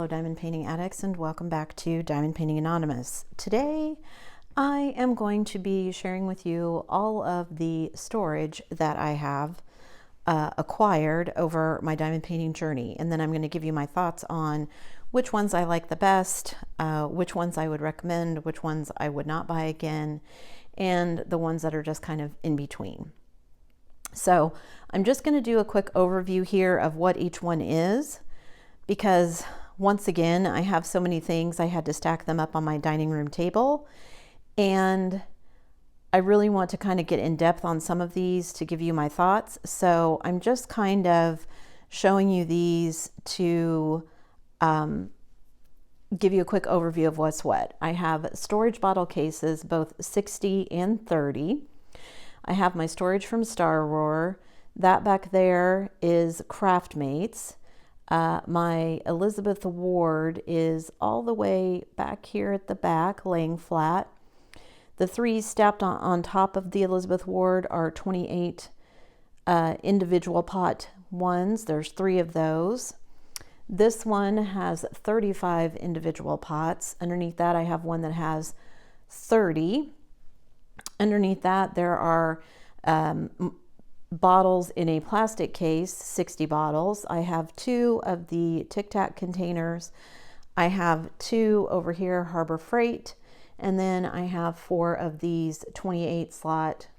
fellow diamond painting addicts, and welcome back to Diamond Painting Anonymous. Today I am going to be sharing with you all of the storage that I have acquired over my diamond painting journey, and then I'm going to give you my thoughts on which ones I like the best, which ones I would recommend, which ones I would not buy again, and the ones that are just kind of in between. So I'm just going to do a quick overview here of what each one is, because once again, I have so many things, I had to stack them up on my dining room table, and I really want to kind of get in depth on some of these to give you my thoughts. So I'm just kind of showing you these to give you a quick overview of what's what. I have storage bottle cases, both 60 and 30. I have my storage from Star Roar. That back there is Craftmates. My Elizabeth Ward is all the way back here at the back, laying flat. The three stacked on top of the Elizabeth Ward are 28 individual pot ones. There's 3 of those. This one has 35 individual pots. Underneath that, I have one that has 30. Underneath that, there are bottles in a plastic case, 60 bottles. I have 2 of the Tic Tac containers. I have 2 over here, Harbor Freight, and then I have 4 of these 28 slot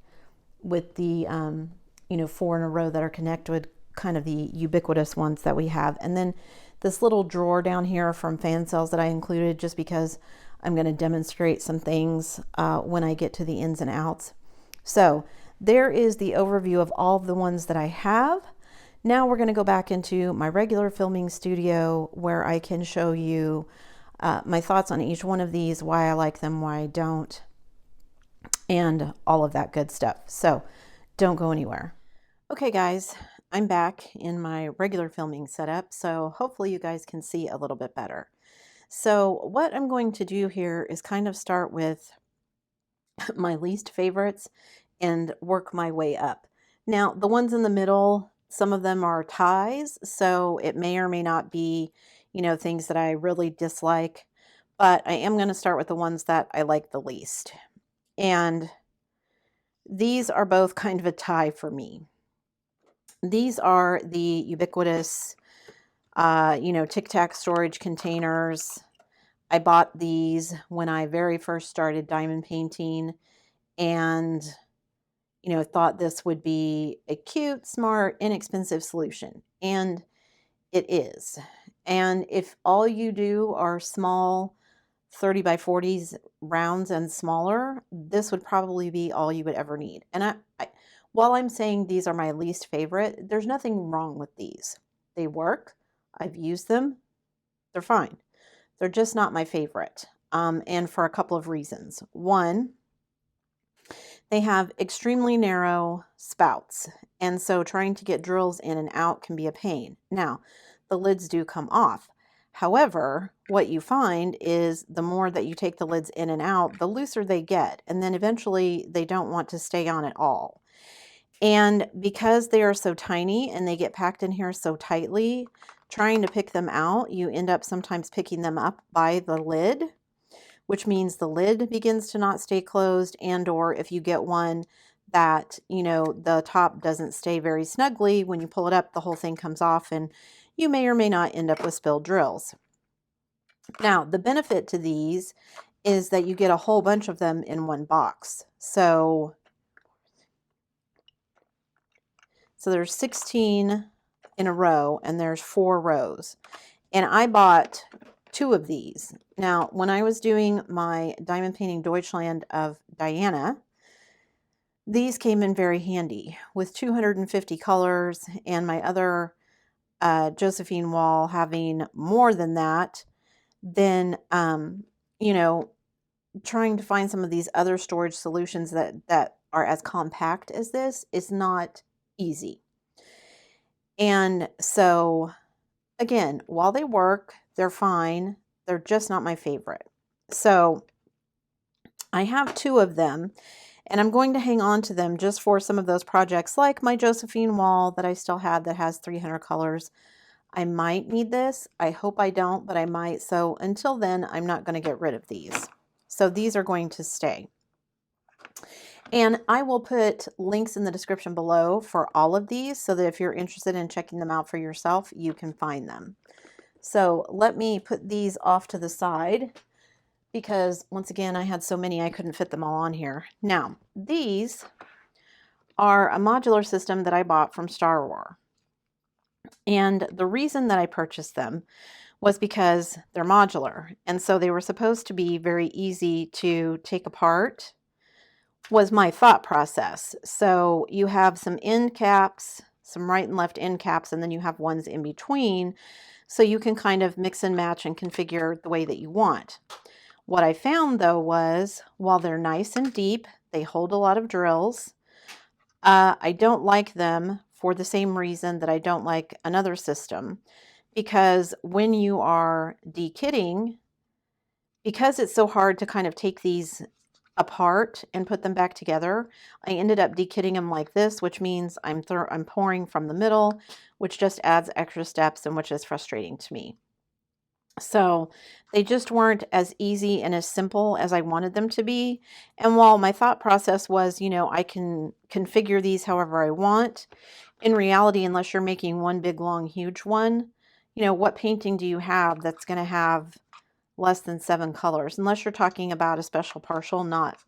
with the 4 in a row that are connected, kind of the ubiquitous ones that we have. And then this little drawer down here from fan sales that I included just because I'm going to demonstrate some things when I get to the ins and outs. So there is the overview of all of the ones that I have. Now we're going to go back into my regular filming studio where I can show you my thoughts on each one of these, why I like them, why I don't, and all of that good stuff. So don't go anywhere. Okay guys, I'm back in my regular filming setup, so hopefully you guys can see a little bit better. So what I'm going to do here is kind of start with my least favorites and work my way up. Now, the ones in the middle, some of them are ties, so it may or may not be, things that I really dislike, but I am going to start with the ones that I like the least. And these are both kind of a tie for me. These are the ubiquitous Tic Tac storage containers. I bought these when I very first started diamond painting, and thought this would be a cute, smart, inexpensive solution, and it is. And if all you do are small 30 by 40s rounds and smaller, this would probably be all you would ever need. And while I'm saying these are my least favorite, there's nothing wrong with these. They work. I've used them. They're fine. They're just not my favorite, and for a couple of reasons. One, they have extremely narrow spouts, and so trying to get drills in and out can be a pain. Now, the lids do come off. However, what you find is the more that you take the lids in and out, the looser they get, and then eventually they don't want to stay on at all. And because they are so tiny and they get packed in here so tightly, trying to pick them out, you end up sometimes picking them up by the lid, which means the lid begins to not stay closed, and or if you get one that, the top doesn't stay very snugly, when you pull it up, the whole thing comes off, and you may or may not end up with spilled drills. Now, the benefit to these is that you get a whole bunch of them in one box. So there's 16 in a row, and there's 4 rows. And I bought 2 of these. Now, when I was doing my Diamond Painting Deutschland of Diana, these came in very handy with 250 colors, and my other Josephine wall having more than that. Then, trying to find some of these other storage solutions that are as compact as this is not easy. And so, again, while they work, they're fine. They're just not my favorite. So I have 2 of them, and I'm going to hang on to them just for some of those projects, like my Josephine wall that I still had that has 300 colors. I might need this. I hope I don't, but I might. So until then, I'm not going to get rid of these. So these are going to stay. And I will put links in the description below for all of these so that if you're interested in checking them out for yourself, you can find them. So let me put these off to the side because once again, I had so many I couldn't fit them all on here. Now, these are a modular system that I bought from Star Wars. And the reason that I purchased them was because they're modular. And so they were supposed to be very easy to take apart, was my thought process. So you have some end caps, some right and left end caps, and then you have ones in between. So you can kind of mix and match and configure the way that you want. What I found though was, while they're nice and deep, they hold a lot of drills. I don't like them for the same reason that I don't like another system, because when you are dekitting, because it's so hard to kind of take these apart and put them back together, I ended up dekitting them like this, which means I'm pouring from the middle, which just adds extra steps and which is frustrating to me. So they just weren't as easy and as simple as I wanted them to be. And while my thought process was, you know, I can configure these however I want, in reality, unless you're making one big, long, huge one, you know, what painting do you have that's going to have less than 7 colors? Unless you're talking about a special partial, not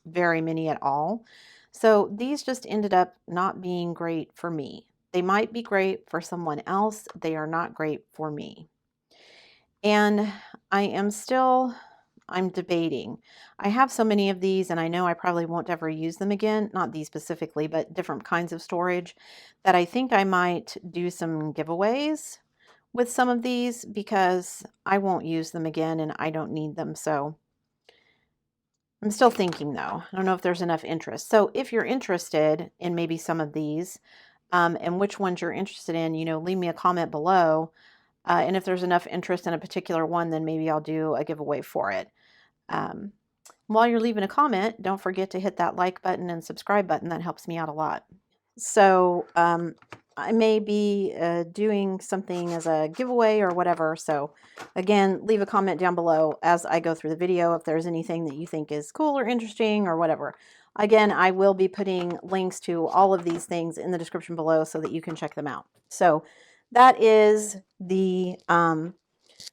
very many at all. So these just ended up not being great for me. They might be great for someone else. They are not great for me. And I'm debating. I have so many of these, and I know I probably won't ever use them again, not these specifically, but different kinds of storage, that I think I might do some giveaways with some of these because I won't use them again and I don't need them. So I'm still thinking though. I don't know if there's enough interest. So if you're interested in maybe some of these and which ones you're interested in, you know, leave me a comment below. And if there's enough interest in a particular one, then maybe I'll do a giveaway for it. While you're leaving a comment, don't forget to hit that like button and subscribe button. That helps me out a lot. So I may be doing something as a giveaway or whatever. So again, leave a comment down below as I go through the video if there's anything that you think is cool or interesting or whatever. Again, I will be putting links to all of these things in the description below so that you can check them out. So that is the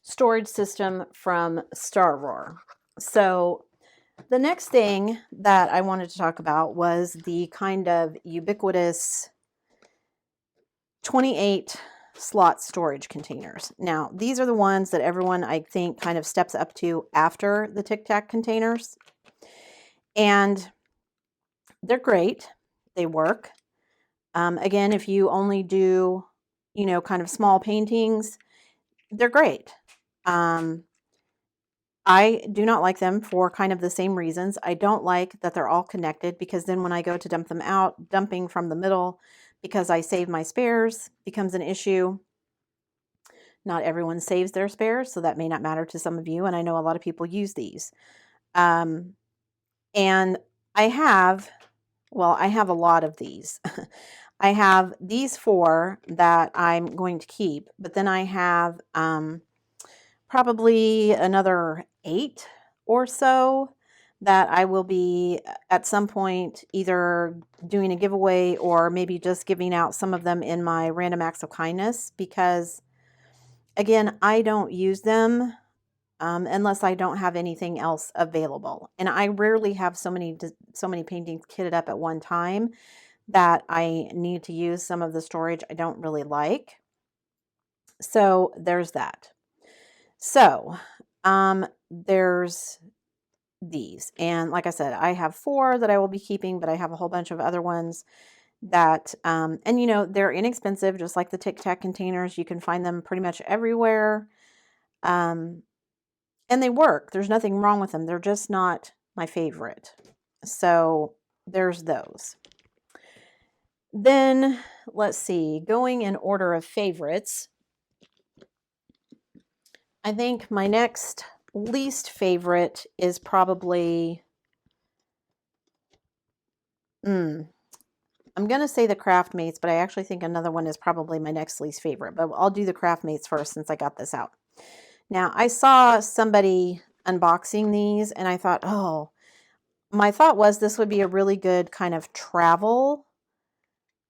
storage system from Star Wars. So the next thing that I wanted to talk about was the kind of ubiquitous 28 slot storage containers. Now, these are the ones that everyone, I think, kind of steps up to after the Tic Tac containers. And they're great. They work. Again, if you only do, you know, kind of small paintings, they're great. I do not like them for kind of the same reasons. I don't like that they're all connected because then when I go to dump them out, dumping from the middle because I save my spares becomes an issue. Not everyone saves their spares, so that may not matter to some of you, and I know a lot of people use these. And I have a lot of these. I have these 4 that I'm going to keep, but then I have probably another 8 or so that I will be at some point either doing a giveaway or maybe just giving out some of them in my random acts of kindness because, again, I don't use them unless I don't have anything else available. And I rarely have so many paintings kitted up at one time that I need to use some of the storage I don't really like. So there's that. So there's these. And like I said, I have 4 that I will be keeping, but I have a whole bunch of other ones that, and you know, they're inexpensive, just like the Tic Tac containers. You can find them pretty much everywhere. And they work. There's nothing wrong with them. They're just not my favorite. So there's those. Then let's see, going in order of favorites, I think my next least favorite is probably, I'm going to say the Craft Mates, but I actually think another one is probably my next least favorite. But I'll do the Craft Mates first since I got this out. Now, I saw somebody unboxing these, and I thought, oh, my thought was this would be a really good kind of travel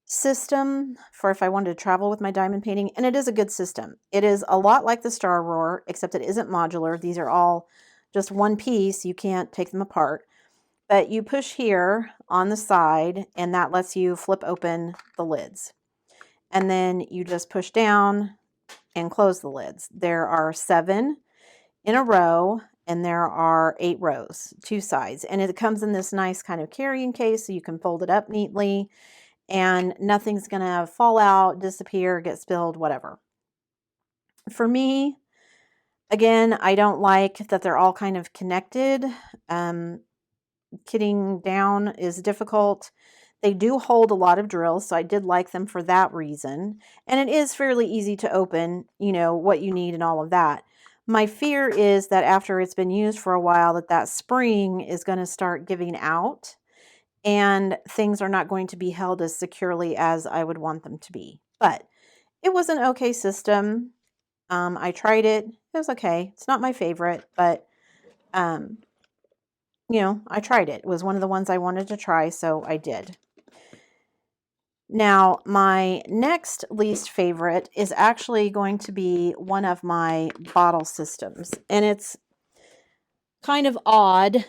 system for if I wanted to travel with my diamond painting, and it is a good system. It is a lot like the Star Roar, except it isn't modular. These are all just one piece. You can't take them apart. But you push here on the side, and that lets you flip open the lids. And then you just push down and close the lids. There are 7 in a row, and there are 8 rows, 2 sides. And it comes in this nice kind of carrying case, so you can fold it up neatly, and nothing's going to fall out, disappear, get spilled, whatever. For me, again, I don't like that they're all kind of connected. Kitting down is difficult. They do hold a lot of drills, so I did like them for that reason. And it is fairly easy to open, you know, what you need and all of that. My fear is that after it's been used for a while, that spring is going to start giving out, and things are not going to be held as securely as I would want them to be. But it was an okay system. I tried it. It was okay. It's not my favorite, but you know, I tried it. It was one of the ones I wanted to try, so I did. Now, my next least favorite is actually going to be one of my bottle systems. And it's kind of odd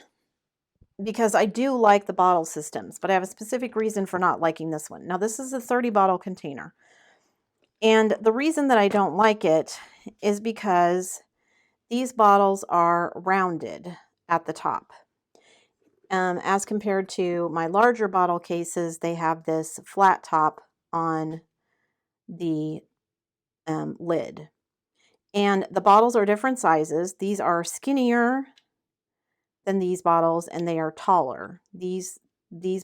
because I do like the bottle systems, but I have a specific reason for not liking this one. Now, this is a 30 bottle container. And the reason that I don't like it is because these bottles are rounded at the top. As compared to my larger bottle cases, they have this flat top on the lid. And the bottles are different sizes. These are skinnier than these bottles, and they are taller. These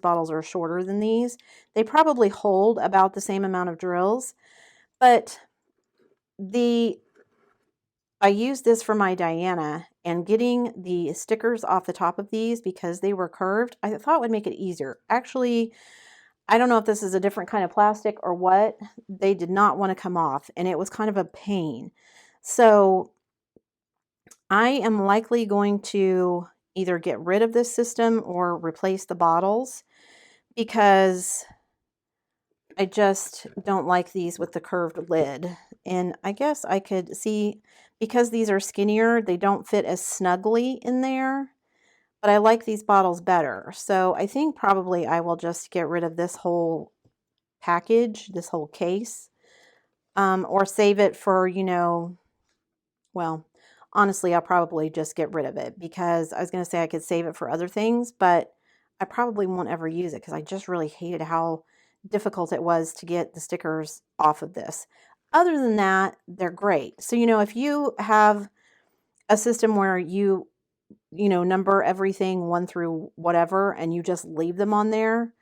bottles are shorter than these. They probably hold about the same amount of drills, but I used this for my Diana, and getting the stickers off the top of these because they were curved, I thought would make it easier. Actually, I don't know if this is a different kind of plastic or what. They did not want to come off, and it was kind of a pain. So I am likely going to either get rid of this system or replace the bottles because I just don't like these with the curved lid. And I guess I could see, because these are skinnier, they don't fit as snugly in there, but I like these bottles better. So I think probably I will just get rid of this whole package, this whole case, or save it for, you know, well, honestly, I'll probably just get rid of it because I was going to say I could save it for other things, but I probably won't ever use it because I just really hated how difficult it was to get the stickers off of this. Other than that, they're great. So, you know, if you have a system where you number everything 1 through whatever, and you just leave them on there,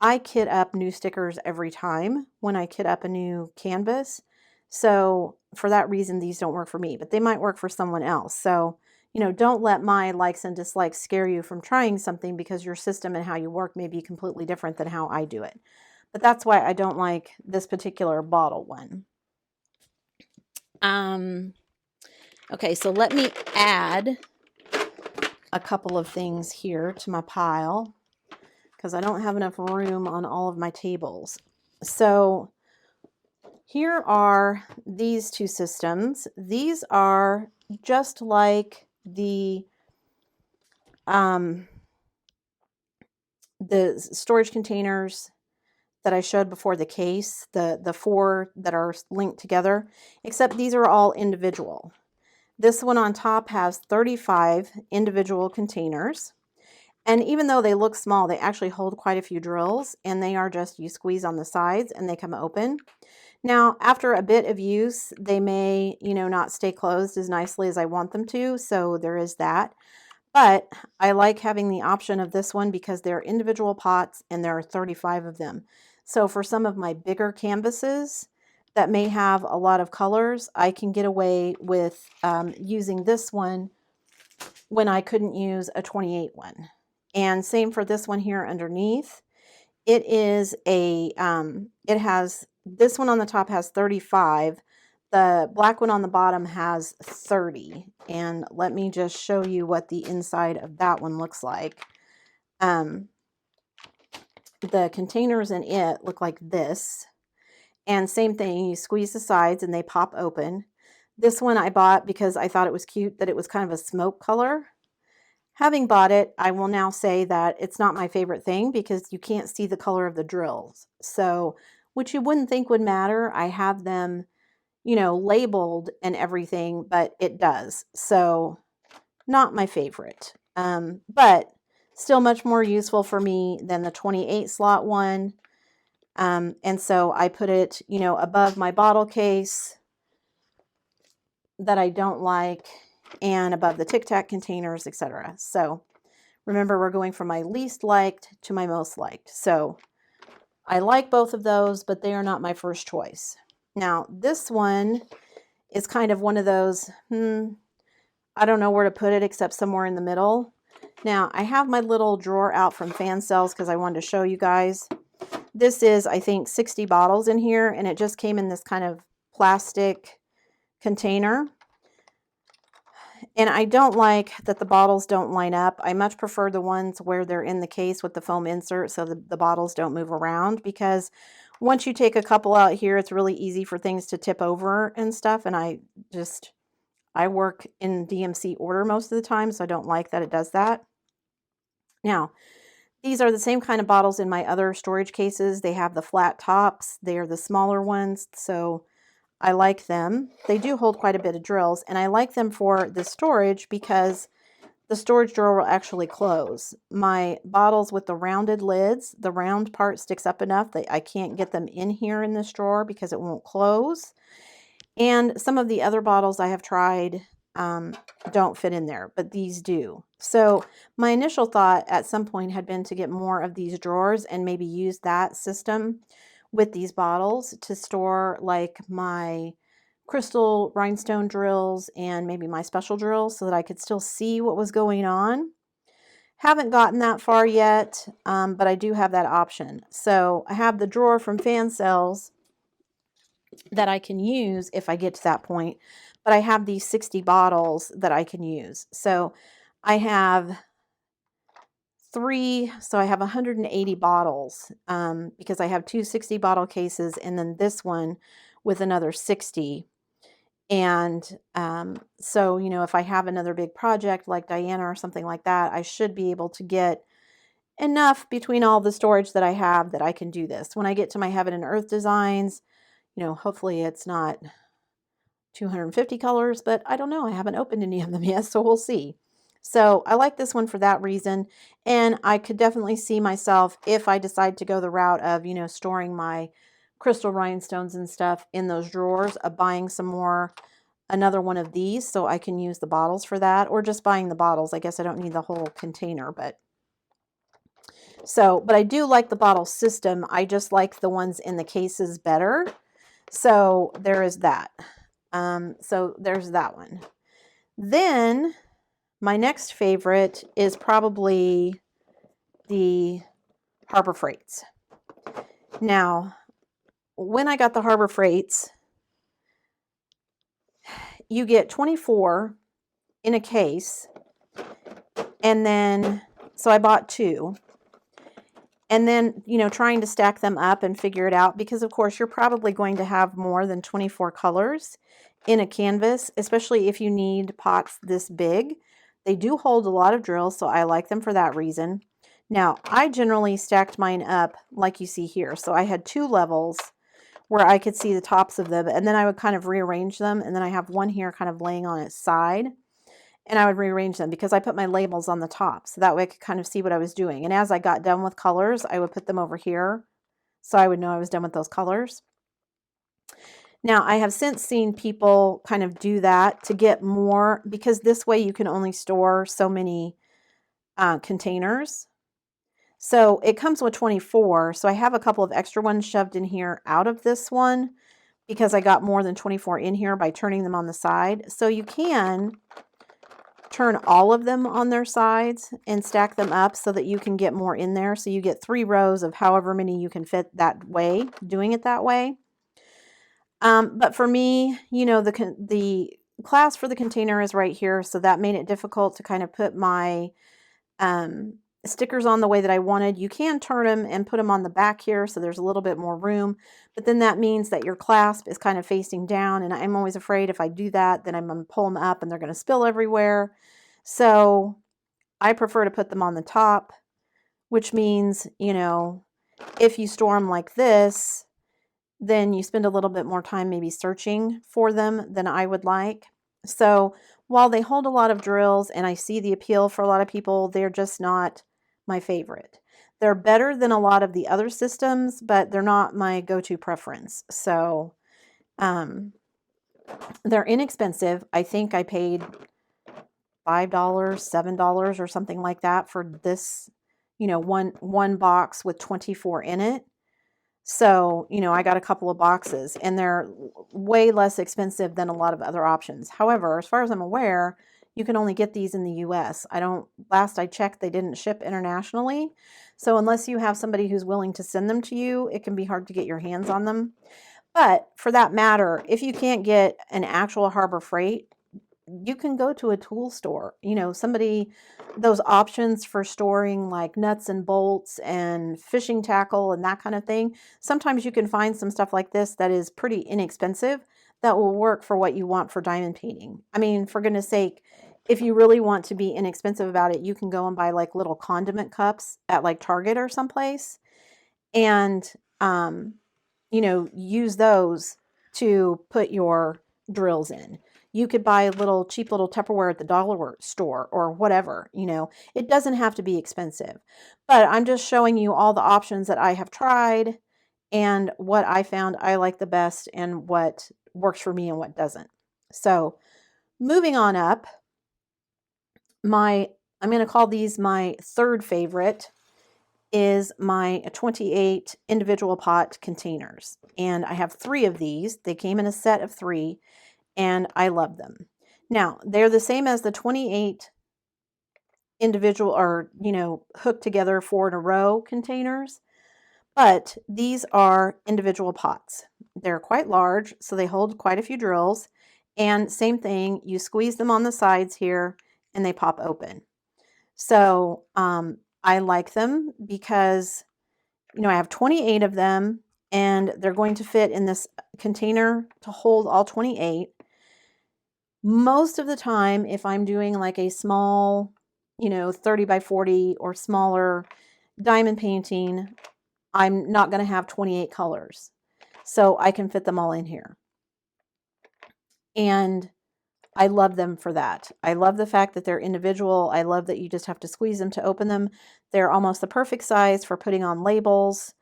I kit up new stickers every time when I kit up a new canvas. So for that reason, these don't work for me, but they might work for someone else. So, you know, don't let my likes and dislikes scare you from trying something because your system and how you work may be completely different than how I do it. But that's why I don't like this particular bottle one. Okay, so let me add a couple of things here to my pile because I don't have enough room on all of my tables. So here are these 2 systems. These are just like the storage containers that I showed before, the case, the 4 that are linked together, except these are all individual. This one on top has 35 individual containers. And even though they look small, they actually hold quite a few drills, and they are just, you squeeze on the sides and they come open. Now, after a bit of use, they may, you know, not stay closed as nicely as I want them to, so there is that. But I like having the option of this one because they're individual pots and there are 35 of them. So for some of my bigger canvases that may have a lot of colors, I can get away with using this one when I couldn't use a 28 one. And same for this one here underneath. It is a, it has, this one on the top has 35. The black one on the bottom has 30. And let me just show you what the inside of that one looks like. The containers in it look like this. And same thing, you squeeze the sides and they pop open. This one I bought because I thought it was cute that it was kind of a smoke color. Having bought it, I will now say that it's not my favorite thing because you can't see the color of the drills. So, which you wouldn't think would matter. I have them, you know, labeled and everything, but it does. So, not my favorite. But still much more useful for me than the 28 slot one. And so I put it, you know, above my bottle case that I don't like, and above the Tic Tac containers, etc. So remember, we're going from my least liked to my most liked. So I like both of those, but they are not my first choice. Now, this one is kind of one of those, I don't know where to put it except somewhere in the middle. Now, I have my little drawer out from Fan Sales because I wanted to show you guys. This is, I think, 60 bottles in here, and it just came in this kind of plastic container. And I don't like that the bottles don't line up. I much prefer the ones where they're in the case with the foam insert so the bottles don't move around, because once you take a couple out here, it's really easy for things to tip over and stuff. And I work in DMC order most of the time, so I don't like that it does that. Now, these are the same kind of bottles in my other storage cases. They have the flat tops. They are the smaller ones, so I like them. They do hold quite a bit of drills, and I like them for the storage because the storage drawer will actually close. My bottles with the rounded lids, the round part sticks up enough that I can't get them in here in this drawer because it won't close. And some of the other bottles I have tried don't fit in there, but these do. So my initial thought at some point had been to get more of these drawers and maybe use that system with these bottles to store like my crystal rhinestone drills and maybe my special drills so that I could still see what was going on. Haven't gotten that far yet, but I do have that option. So I have the drawer from Fan Sales that I can use if I get to that point, but I have these 60 bottles that I can use. So I have so I have 180 bottles because I have two 60 bottle cases and then this one with another 60. And so, you know, if I have another big project like Diana or something like that, I should be able to get enough between all the storage that I have that I can do this. When I get to my Heaven and Earth designs, you know, hopefully it's not 250 colors, but I don't know. I haven't opened any of them yet, so we'll see. So I like this one for that reason. And I could definitely see myself, if I decide to go the route of, you know, storing my crystal rhinestones and stuff in those drawers, of buying some more, another one of these so I can use the bottles for that, or just buying the bottles. I guess I don't need the whole container, but I do like the bottle system. I just like the ones in the cases better. So there is that. So there's that one. Then my next favorite is probably the Harbor Freights. Now, when I got the Harbor Freights, you get 24 in a case, and then, so I bought two, and then, you know, trying to stack them up and figure it out, because of course you're probably going to have more than 24 colors in a canvas, especially if you need pots this big. They do hold a lot of drills, so I like them for that reason. Now, I generally stacked mine up like you see here. So I had two levels where I could see the tops of them, and then I would kind of rearrange them, and then I have one here kind of laying on its side, and I would rearrange them because I put my labels on the top, so that way I could kind of see what I was doing. And as I got done with colors, I would put them over here, so I would know I was done with those colors. Now, I have since seen people kind of do that to get more, because this way you can only store so many containers. So it comes with 24. So I have a couple of extra ones shoved in here out of this one because I got more than 24 in here by turning them on the side. So you can turn all of them on their sides and stack them up so that you can get more in there. So you get 3 rows of however many you can fit that way, doing it that way. But for me, you know, the class for the container is right here. So that made it difficult to kind of put my stickers on the way that I wanted. You can turn them and put them on the back here, so there's a little bit more room, but then that means that your clasp is kind of facing down, and I'm always afraid if I do that, then I'm going to pull them up and they're going to spill everywhere. So I prefer to put them on the top, which means, you know, if you store them like this, then you spend a little bit more time maybe searching for them than I would like. So while they hold a lot of drills and I see the appeal for a lot of people, they're just not my favorite. They're better than a lot of the other systems, but they're not my go-to preference. So they're inexpensive. I think I paid $5, $7 or something like that for this, you know, one box with 24 in it. So, you know, I got a couple of boxes and they're way less expensive than a lot of other options. However, as far as I'm aware, you can only get these in the US. Last I checked, they didn't ship internationally. So unless you have somebody who's willing to send them to you, it can be hard to get your hands on them. But for that matter, if you can't get an actual Harbor Freight, you can go to a tool store, you know, those options for storing like nuts and bolts and fishing tackle and that kind of thing. Sometimes you can find some stuff like this that is pretty inexpensive that will work for what you want for diamond painting. I mean, for goodness sake, if you really want to be inexpensive about it, you can go and buy like little condiment cups at like Target or someplace and, you know, use those to put your drills in. You could buy cheap little Tupperware at the dollar store or whatever, you know. It doesn't have to be expensive. But I'm just showing you all the options that I have tried and what I found I like the best and what works for me and what doesn't. So moving on up, I'm going to call these my third favorite is my 28 individual pot containers. And I have 3 of these. They came in a set of 3. And I love them. Now, they're the same as the 28 individual or, you know, hooked together 4 in a row containers, but these are individual pots. They're quite large, so they hold quite a few drills. And same thing, you squeeze them on the sides here and they pop open. So I like them because, you know, I have 28 of them and they're going to fit in this container to hold all 28. Most of the time, if I'm doing like a small, you know, 30 by 40 or smaller diamond painting, I'm not going to have 28 colors. So I can fit them all in here. And I love them for that. I love the fact that they're individual. I love that you just have to squeeze them to open them. They're almost the perfect size for putting on labels.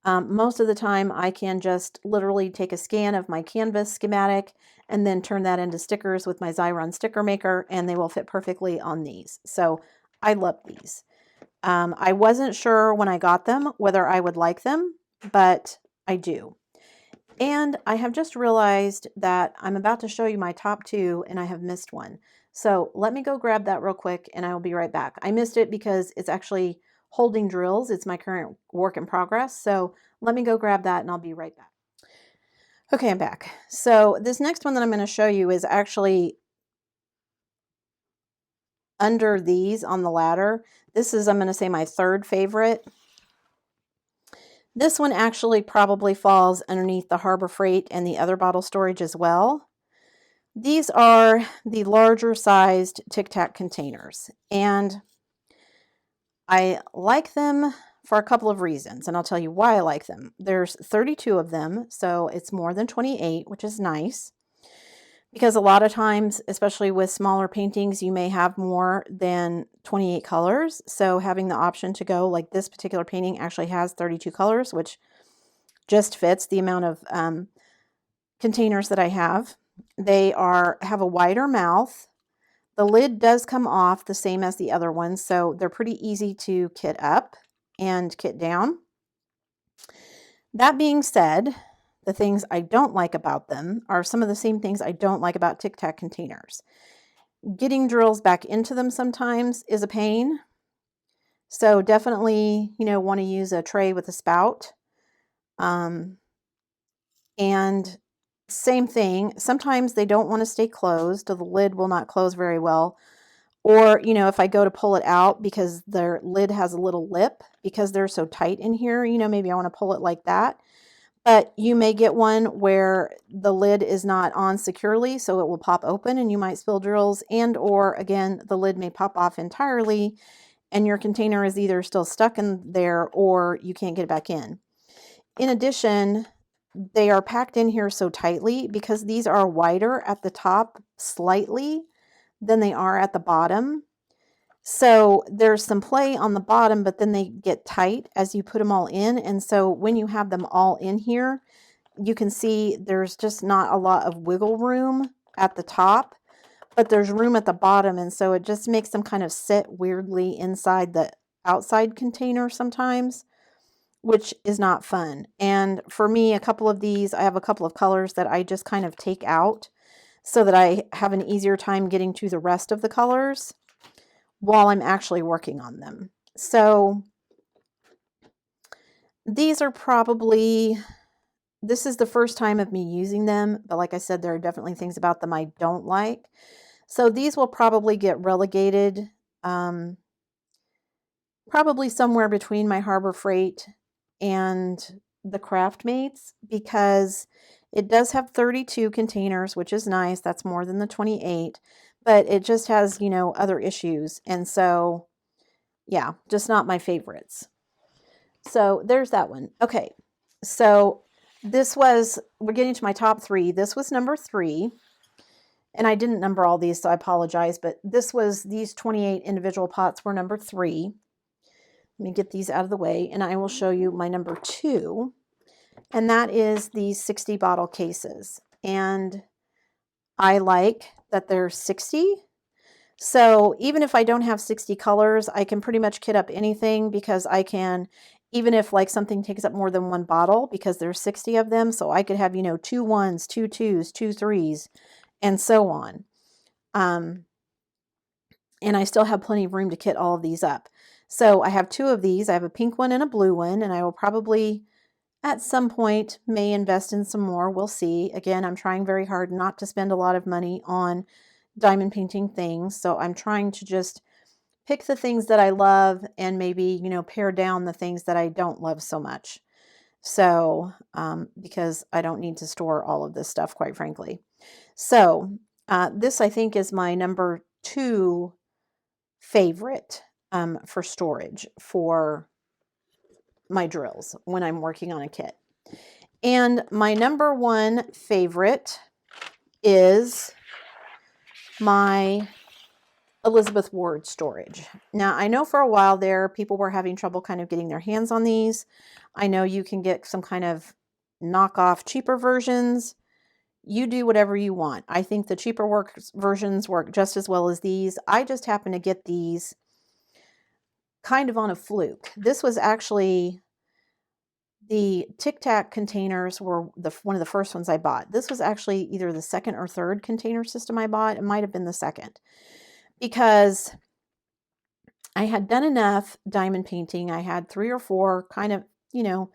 Most of the time I can just literally take a scan of my canvas schematic and then turn that into stickers with my Xyron sticker maker and they will fit perfectly on these. So I love these. I wasn't sure when I got them whether I would like them, but I do. And I have just realized that I'm about to show you my top 2 and I have missed one. So let me go grab that real quick and I will be right back. I missed it because it's actually holding drills. It's my current work in progress. So let me go grab that and I'll be right back. Okay, I'm back. So this next one that I'm going to show you is actually under these on the ladder. This is, I'm going to say, my third favorite. This one actually probably falls underneath the Harbor Freight and the other bottle storage as well. These are the larger sized Tic Tac containers, and I like them for a couple of reasons, and I'll tell you why I like them. There's 32 of them, so it's more than 28, which is nice. Because a lot of times, especially with smaller paintings, you may have more than 28 colors. So having the option to go, like this particular painting actually has 32 colors, which just fits the amount of containers that I have. They have a wider mouth. The lid does come off the same as the other ones, so they're pretty easy to kit up and kit down. That being said, the things I don't like about them are some of the same things I don't like about Tic Tac containers. Getting drills back into them sometimes is a pain. So definitely, you know, want to use a tray with a spout. And same thing, sometimes they don't want to stay closed, or the lid will not close very well. Or, you know, if I go to pull it out because their lid has a little lip, because they're so tight in here, you know, maybe I want to pull it like that. But you may get one where the lid is not on securely, so it will pop open and you might spill drills, and or again, the lid may pop off entirely and your container is either still stuck in there or you can't get it back in. In addition, they are packed in here so tightly because these are wider at the top slightly than they are at the bottom. So there's some play on the bottom, but then they get tight as you put them all in. And so when you have them all in here, you can see there's just not a lot of wiggle room at the top, but there's room at the bottom. And so it just makes them kind of sit weirdly inside the outside container sometimes, which is not fun. And for me, a couple of these, I have a couple of colors that I just kind of take out so that I have an easier time getting to the rest of the colors while I'm actually working on them. So these are probably, this is the first time of me using them, but like I said, there are definitely things about them I don't like. So these will probably get relegated, probably somewhere between my Harbor Freight and the Craftmates, because it does have 32 containers, which is nice. That's more than the 28, but it just has, you know, other issues. And so, yeah, just not my favorites. So there's that one. Okay, so this was, we're getting to my top 3. This was number 3. And I didn't number all these, so I apologize, but this was, these 28 individual pots were number 3. Let me get these out of the way, and I will show you my number 2, and that is these 60 bottle cases. And I like that there's 60. So even if I don't have 60 colors, I can pretty much kit up anything, because I can, even if like something takes up more than one bottle, because there's 60 of them, so I could have, you know, 2 1s, 2 2s, 2 3s, and so on. And I still have plenty of room to kit all of these up. So I have 2 of these. I have a pink one and a blue one, and I will probably at some point may invest in some more. We'll see. Again, I'm trying very hard not to spend a lot of money on diamond painting things. So I'm trying to just pick the things that I love and maybe, you know, pare down the things that I don't love so much. So, because I don't need to store all of this stuff, quite frankly. So, this I think is my number 2 favorite for storage for my drills when I'm working on a kit. And my number 1 favorite is my Elizabeth Ward storage. Now, I know for a while there, people were having trouble kind of getting their hands on these. I know you can get some kind of knockoff cheaper versions. You do whatever you want. I think the cheaper versions work just as well as these. I just happen to get these kind of on a fluke. This was actually, the Tic Tac containers were one of the first ones I bought. This was actually either the second or third container system I bought. It might have been the second, because I had done enough diamond painting. I had 3 or 4 kind of, you know,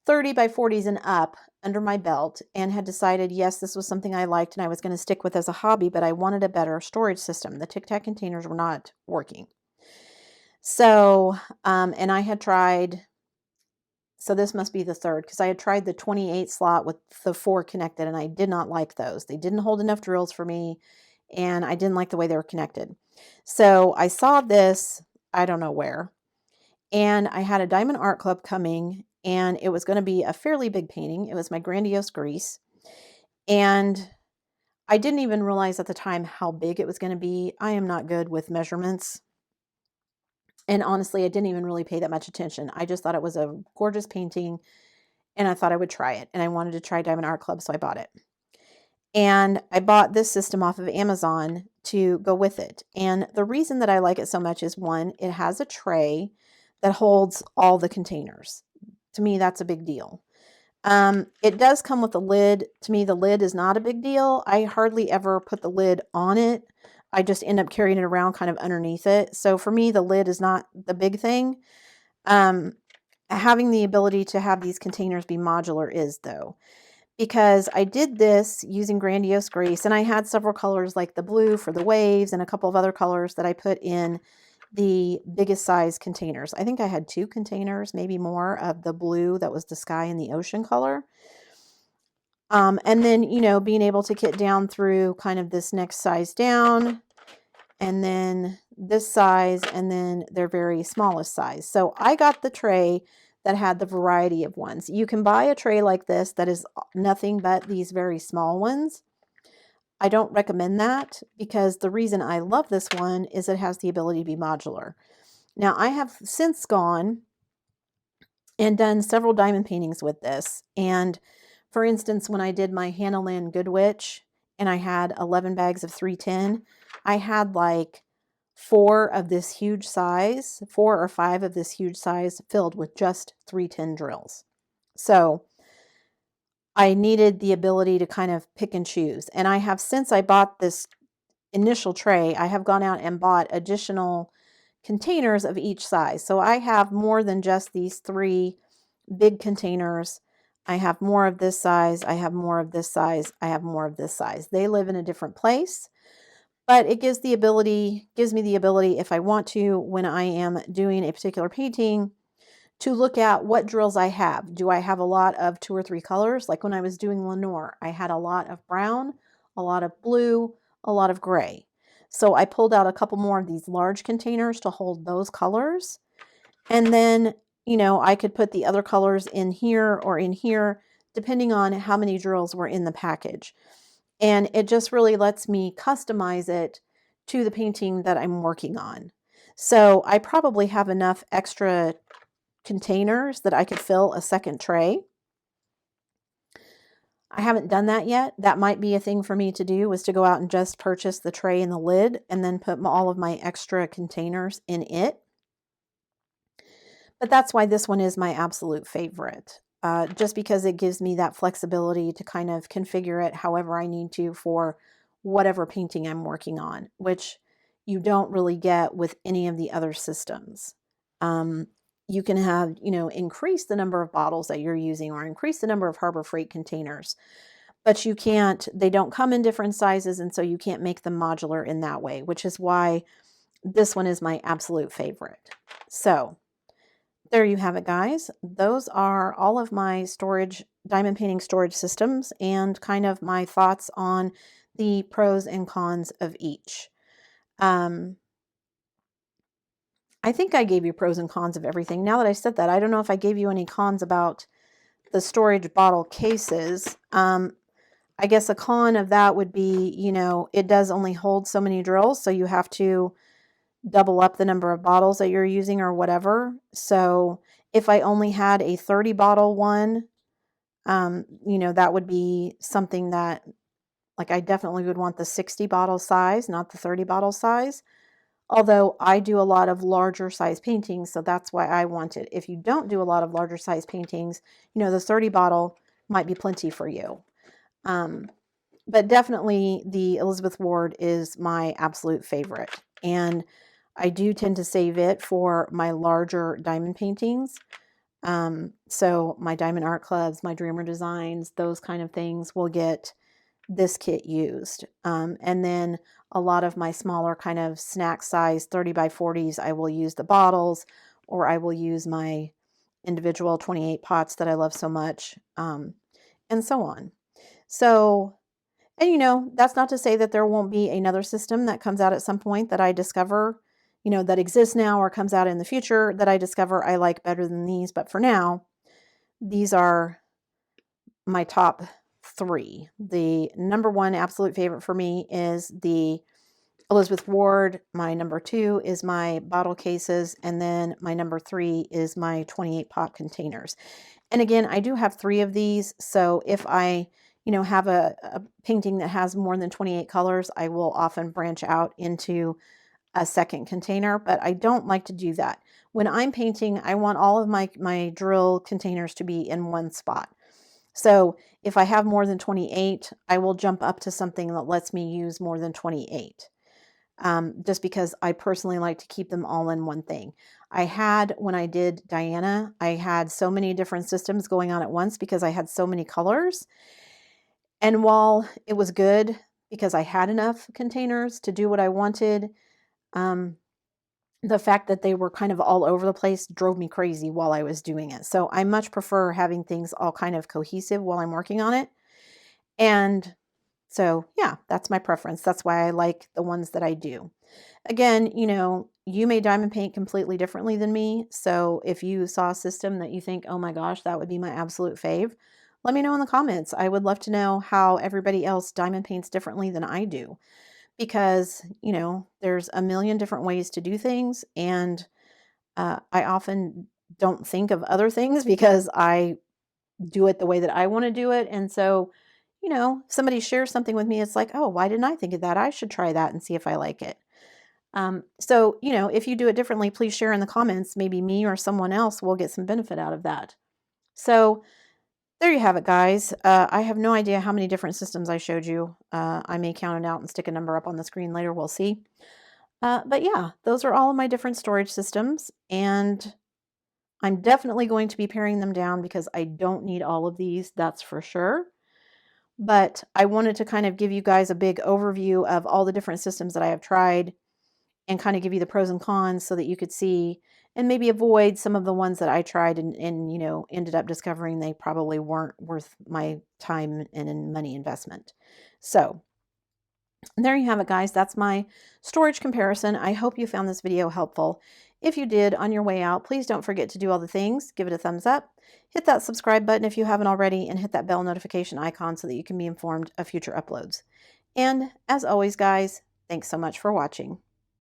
30 by 40s and up under my belt, and had decided, yes, this was something I liked and I was going to stick with as a hobby, but I wanted a better storage system. The Tic Tac containers were not working. So, and I had tried, so this must be the third, because I had tried the 28 slot with the 4 connected, and I did not like those. They didn't hold enough drills for me, and I didn't like the way they were connected. So I saw this, I don't know where, and I had a Diamond Art Club coming, and it was going to be a fairly big painting. It was my Grandiose Grease, and I didn't even realize at the time how big it was going to be. I am not good with measurements. And honestly, I didn't even really pay that much attention. I just thought it was a gorgeous painting, and I thought I would try it. And I wanted to try Diamond Art Club, so I bought it. And I bought this system off of Amazon to go with it. And the reason that I like it so much is, 1, it has a tray that holds all the containers. To me, that's a big deal. It does come with a lid. To me, the lid is not a big deal. I hardly ever put the lid on it. I just end up carrying it around kind of underneath it. So for me, the lid is not the big thing. Having the ability to have these containers be modular is, though, because I did this using Grandiose Grace, and I had several colors like the blue for the waves and a couple of other colors that I put in the biggest size containers. I think I had 2 containers, maybe more, of the blue that was the sky and the ocean color. And then, you know, being able to get down through kind of this next size down, and then this size, and then their very smallest size. So I got the tray that had the variety of ones. You can buy a tray like this that is nothing but these very small ones. I don't recommend that, because the reason I love this one is it has the ability to be modular. Now, I have since gone and done several diamond paintings with this. And for instance, when I did my Hannah Lynn Good Witch and I had 11 bags of 310, I had like 4 of this huge size, 4 or 5 of this huge size filled with just 310 drills. So I needed the ability to kind of pick and choose. And I have, since I bought this initial tray, I have gone out and bought additional containers of each size. So I have more than just these 3 big containers. I have more of this size. I have more of this size. I have more of this size. They live in a different place, but it gives me the ability, if I want to, when I am doing a particular painting, to look at what drills I have. Do I have a lot of 2 or 3 colors? Like when I was doing Lenore, I had a lot of brown, a lot of blue, a lot of gray. So I pulled out a couple more of these large containers to hold those colors. And then, you know, I could put the other colors in here or in here, depending on how many drills were in the package. And it just really lets me customize it to the painting that I'm working on. So I probably have enough extra containers that I could fill a second tray. I haven't done that yet. That might be a thing for me to do, is to go out and just purchase the tray and the lid and then put all of my extra containers in it. But that's why this one is my absolute favorite, just because it gives me that flexibility to kind of configure it however I need to for whatever painting I'm working on, which you don't really get with any of the other systems. You can have, you know, increase the number of bottles that you're using or increase the number of Harbor Freight containers, but you can't, they don't come in different sizes, and so you can't make them modular in that way, which is why this one is my absolute favorite. So there you have it, guys. Those are all of my storage, diamond painting storage systems, and kind of my thoughts on the pros and cons of each. I think I gave you pros and cons of everything. Now that I said that, I don't know if I gave you any cons about the storage bottle cases. I guess a con of that would be, you know, it does only hold so many drills, so you have to double up the number of bottles that you're using or whatever. So if I only had a 30 bottle one, you know, that would be something that, like, I definitely would want the 60 bottle size, not the 30 bottle size. Although I do a lot of larger size paintings, so that's why I want it. If you don't do a lot of larger size paintings, you know, the 30 bottle might be plenty for you. But definitely the Elizabeth Ward is my absolute favorite. And I do tend to save it for my larger diamond paintings. So my diamond art clubs, my dreamer designs, those kind of things will get this kit used. And then a lot of my smaller kind of snack size 30 by 40s, I will use the bottles, or I will use my individual 28 pots that I love so much, and so on. So, and you know, that's not to say that there won't be another system that comes out at some point that I discover, you know, that exists now or comes out in the future that I discover I like better than these. But for now, these are my top 3. The number 1 absolute favorite for me is the Elizabeth Ward. My number 2 is my bottle cases. And then my number 3 is my 28 pot containers. And again, I do have 3 of these. So if I, you know, have a painting that has more than 28 colors, I will often branch out into a second container, but I don't like to do that. When I'm painting, I want all of my drill containers to be in one spot. So if I have more than 28, I will jump up to something that lets me use more than 28. Just because I personally like to keep them all in one thing. I had, when I did Diana, I had so many different systems going on at once because I had so many colors. And while it was good because I had enough containers to do what I wanted, the fact that they were kind of all over the place drove me crazy while I was doing it. So I much prefer having things all kind of cohesive while I'm working on it. And so, yeah, that's my preference. That's why I like the ones that I do. Again, you know, you may diamond paint completely differently than me. So if you saw a system that you think, oh my gosh, that would be my absolute fave, let me know in the comments. I would love to know how everybody else diamond paints differently than I do. Because, you know, there's a million different ways to do things. And I often don't think of other things because I do it the way that I want to do it. And so, you know, if somebody shares something with me, it's like, oh, why didn't I think of that? I should try that and see if I like it. So, you know, if you do it differently, please share in the comments. Maybe me or someone else will get some benefit out of that. So there you have it, guys. I have no idea how many different systems I showed you. I may count it out and stick a number up on the screen later. We'll see. But yeah, those are all of my different storage systems. And I'm definitely going to be paring them down because I don't need all of these. That's for sure. But I wanted to kind of give you guys a big overview of all the different systems that I have tried and kind of give you the pros and cons so that you could see and maybe avoid some of the ones that I tried and you know, ended up discovering they probably weren't worth my time and money investment. So there you have it, guys. That's my storage comparison. I hope you found this video helpful. If you did, on your way out, please don't forget to do all the things. Give it a thumbs up, hit that subscribe button if you haven't already, and hit that bell notification icon so that you can be informed of future uploads. And as always, guys, thanks so much for watching.